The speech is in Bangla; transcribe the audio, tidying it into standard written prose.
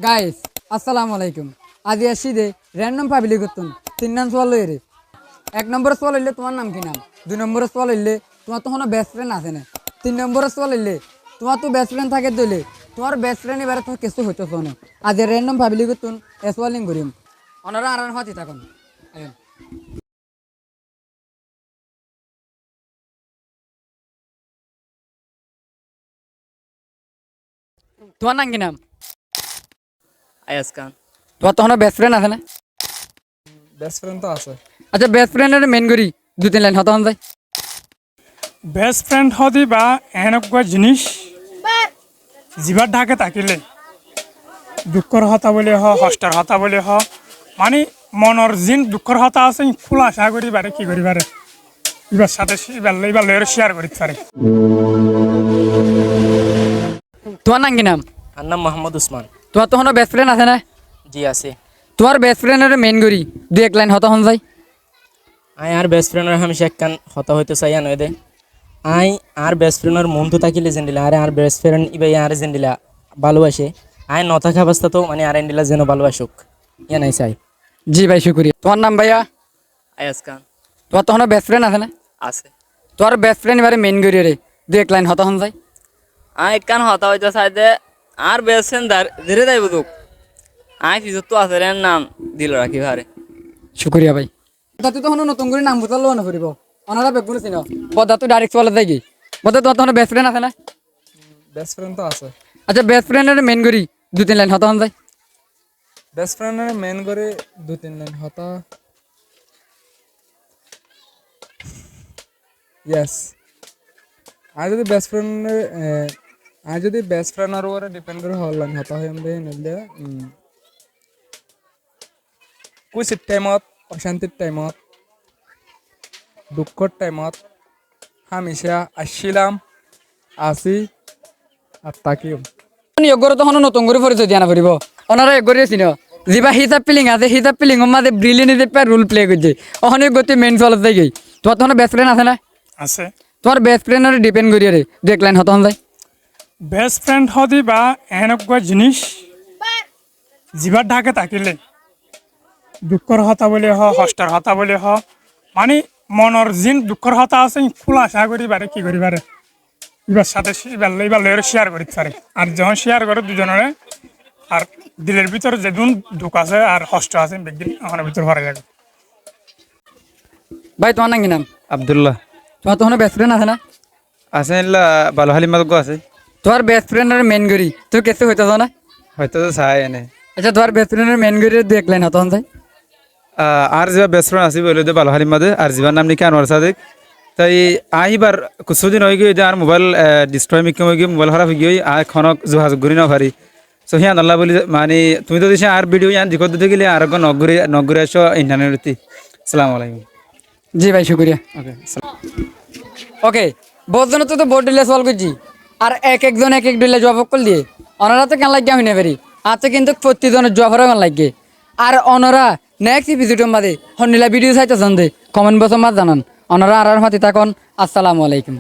গাইস আসসালামু আলাইকুম। আজি আসি দে র্যান্ডম পাবলিক করতুন 3 নাম সওয়াল লইরে। 1 নম্বর সওয়াল হইলে তোমার নাম কি নাম, 2 নম্বর সওয়াল হইলে তোমার তো কোনো বেস্ট ফ্রেন্ড আছে না, 3 নম্বর সওয়াল হইলে তোমার তো বেস্ট ফ্রেন্ড থাকে দইলে তোমার বেস্ট ফ্রেন্ড এবারে তো কিছু হইতো না। আজ র্যান্ডম পাবলিক করতুন সওয়ালিং করিম ওনারা আর হাতি থাকুন। তোমার নাম কি নাম? আয়াজ খান। তোমার তো কোনো বেস্ট ফ্রেন্ড আছে না? বেস্ট ফ্রেন্ড তো আছে। আচ্ছা বেস্ট ফ্রেন্ডের মেন করি 2-3 লাইন হতা হন যায়। বেস্ট ফ্রেন্ড হদি বা এনেকুৱা জিনিস যিবাৰ ঢাকে থাকিলে দুঃখৰ হতা বুলি কষ্টৰ হতা বুলি মানে মনৰ যিন দুঃখৰ হতা আছে খোলা আশা কৰি বাৰে কি কৰি বাৰে ইবাৰ সাথে ইবাৰ লৈ শেয়ার কৰি পারে। তোমার নাম কি নাম? আর নাম মোহাম্মদ উসমান। তোমার তো কোনো বেস্ট ফ্রেন্ড আছে না? জি আছে। তোমার বেস্ট ফ্রেন্ডের মেন করি 2-1 লাইন হতা হন যায়। আই আর বেস্ট ফ্রেন্ডের হামেশা একখান হতা হইতে চাই আনয় দে। আই আর বেস্ট ফ্রেন্ডের মন তো থাকিলে যেন দিলা আরে আর বেস্ট ফ্রেন্ড ইবাই আর যেন দিলা ভালোবাসে আই নথাকা অবস্থা তো মানে আর দিলা যেন ভালোবাসুক ইয়া নাই চাই। জি ভাই শুক্রিয়া। তোমার নাম ভাইয়া? আয়াজ খান। তোমার তো কোনো বেস্ট ফ্রেন্ড আছে না? আছে। তোমার বেস্ট ফ্রেন্ড এবারে মেন করি রে 2-1 লাইন হতা হন যায়। আই একখান হতা হইতে চাই দে আর বেস্ট ফ্রেন্ড ধীরে যাই বুঝুক আই ফিজত তো আছে রে নাম দিল রাখি ভারে। শুক্রিয়া ভাই। তাতে তো নতুন করে নাম বুঝালো না ফুরিব ওনারা বেগুন চিনো বদা তো ডাইরেক্ট চলে যায় কি বদা তোমার তো কোনো বেস্ট ফ্রেন্ড আছে না? বেস্ট ফ্রেন্ড তো আছে। আচ্ছা বেস্ট ফ্রেন্ডের মেন করি 2-3 লাইন হতা হন যায়। বেস্ট ফ্রেন্ডের মেন করে 2-3 লাইন হতা ইয়েস। আর যদি বেস্ট ফ্রেন্ডের উপরে ডিপেন্ড করে হল লাইন হতা হয় আমরা নিলে খুশির টাইমত, অশান্তির টাইমত, দুঃখর টাইমত হামেশা আসছিলাম আসি আর তাকিও। এগরে তখন নতুন করে পরিচয় দিয়া না ফুরিব ওনারা এগরে চিনো যিবা হিসাব পিলিং আছে হিসাব পিলিং মাঝে ব্রিলিয়ন রোল প্লে করছে ওখানে গতি মেন চলত যাই গই। তোমার তখন বেস্ট ফ্রেন্ড আছে না? আছে। তোমার বেস্ট ফ্রেন্ডের ডিপেন্ড করি রে 2-1 লাইন হতা হন যায়। বেস্ট ফ্রেন্ড হদি বা এনেকুৱা জিনিস যিবাৰ ঢাকে থাকিলে দুঃখৰ হতা বুলি কষ্টৰ হতা বুলি মানে মনৰ যিন দুঃখৰ হতা আছে খোলা আশা কৰি বাৰে কি কৰি বাৰে ইবাৰ সাথে ইবাৰ লৈ শেয়ার করতে পারে। আর যখন শেয়ার করে দুজনের আর দিলের ভিতরে যেদিন দুঃখ আছে আর কষ্ট আছে বেগদিন আমার ভিতর ভরে যাবে। ভাই তোমার নাম কি নাম? আব্দুল্লাহ। তোমার তখন বেস্ট ফ্রেন্ড আছে না? আছে ইল্লা ভালো হালি মাদক আছে। তোমার বেস্ট ফ্রেন্ডের মেন করি তুই কেসে হইতেছ না? হয়তো তো চাই এনে। আচ্ছা তোমার বেস্ট ফ্রেন্ডের মেন করি 2-1 লাইন হতা হন যায়। আর যা বেস্ট ফ্রেন্ড আছে বলে ভালো হালি মাদে আর জীবন নাম নাকি আনোয়ার সাদেক। তাই আইবার কিছুদিন হয়ে গিয়ে আর মোবাইল ডিস্ট্রয় মিকে হয়ে গিয়ে মোবাইল খারাপ হয়ে গিয়ে আর খনক যোগাযোগ করি না পারি। সো হিয়ান আল্লাহ বলি মানে তুমি তো দিছে আর ভিডিও ইয়ান দিকত দিতে গেলে আর নগরে আসো ইন্টারনেট। আসসালামু আলাইকুম। জি ভাই শুক্রিয়া। ওকে। ওকে বহুজন তো বোর্ড ডিলে সলভ করছি আর একজন এক ডিলে জবাব করে দিয়ে ওনারা তো কেন লাগে আমি নেবেরি আছে কিন্তু প্রতিজনের জবাবও কেন লাগে আর ওনারা নেক্সট এপিসোডের মাঝে হন্ডিলা ভিডিও চাইতে জানতে কমেন্ট বক্সের মাঝে জানান ওনারা আর হাতি থাকুন। আসসালামু আলাইকুম।